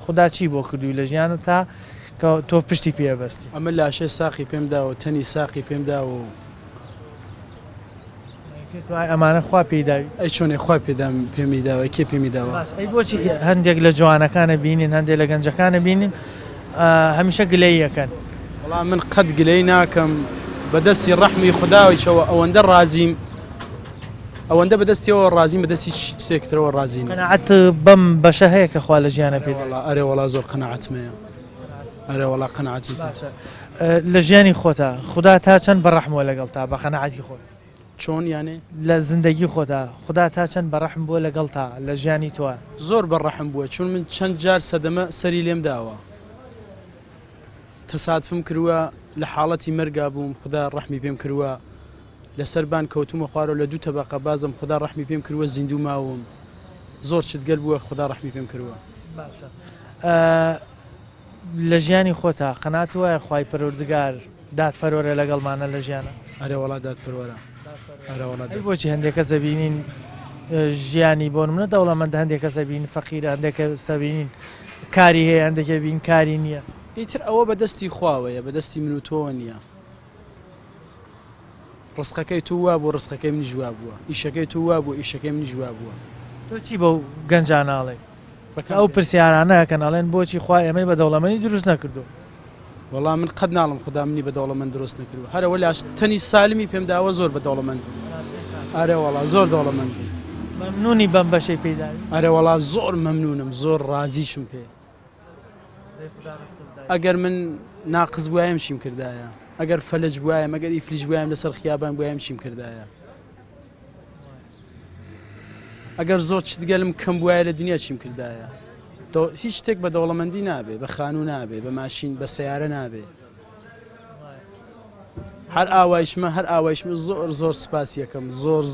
خدا چی بۆ کردووی لە ژیانت تا تۆ پشتی پێبەستی؟ ئەمە لاشەی ساقی پێمدا و تەنی ساقی پێمدا و ئەمانە خوا پێداوی ئەی چۆنێ خوا پێمی داوە کێ پێمی داوە ئەی بۆچی هەندێک لە جوانەکانە بینین هەندێک لە گەنجەکانە بینین هەمیشە گلەی یەکەن؟ وەڵام من قەت گلەی ناکەم بەدەستی ڕەحمی خداویەوە ئەوەندە ڕازیم ئەوەندە بەدەستیەوە ڕازیم بەدەستی شتێکترەوە ڕازین قەناعەت بەم بەشە هەیە کە خوا لە ژیانە پێ ئەرێ وەڵا زۆر قەناعەتمەیە ئەرێ وەڵا قەناعەتی لە ژیانی خۆتە خدا تا چەند بەڕەحمەوە لەگەڵ تا بە قەناعەتی خۆت چۆن یانێ لە زندگی خۆتا خدا تا چەند بەڕەحم بۆ لەگەڵ تا لە ژیانی تۆە؟ زۆر بەڕەحم بووە چون من چەند جار سەدەمە سەری لێم داوە تەسادفم کردووە لە حاڵەتی مەرگا بووم خدا ڕەحمی پێم کردووە لەسەر بان کەوتومە خوارەوە لە دوو تەبەقە بازم خدا ڕەحمی پێم کردووە زیندوو ماوم زۆر چتگەل بووە خدا ڕەحمی پێم کردووە. لە ژیانی خۆتا قەناعت وایە خوای پەروەردگار دادپەروەرە لەگەڵمانە لە ژیانە؟ ئەرێ وەڵا دادپەروەرە بۆچی هەندێک کەسە بینین ژیانی بۆ نمونە دەوڵەمەند هەندێک کەسە بین فەقیرە هەندێک کەسە بینین کاری هەیە هەندێکە بین کاری نییە. ئیتر ئەوە بەدەستی خواوەیە بەدەستی من و تۆوە نییە ڕستەکەی تو وا بۆ ڕستەکەی منی جووا بووە ئیشەکەی تو وا بۆ ئیشەکەی منی جووا بووە. تۆ چی بەو گەنجاناڵێ ئەو پرسیارانەکەن ئەڵێن بۆچی خوا ئێمەی بە دەوڵەمەندی دروست نەکردو؟ وەڵام من قەت ناڵم خدا منی بە دەوڵەمەند دروست نەکردو هەرەوە لاش تەنی سالمی پێم داوە زۆر بە دەوڵەمەند ئارێ وەڵا زۆر دەوڵەمەند مەمنونی بەم بەشەی پێداوی؟ ئارێ وەڵا زۆر مەمنونم زۆر ڕازیشم پێ ئەگەر من ناقز بوایم چیم کردایە ئەگەر فەلج بوایم ئەگەر ئیفلیج بوایم لەسەر خیابان بوایم چیم کردایە ئەگەر زۆر چتگەلم کەم بواە لە دنیا چیم کردایە هیچ شتێک بە دەوڵەمەندی نابێ بە خانوو نابێ بە ماشین بە سیارە نابێ هەر ئاوایشمە زۆر زۆر سپاس یەکەم زۆر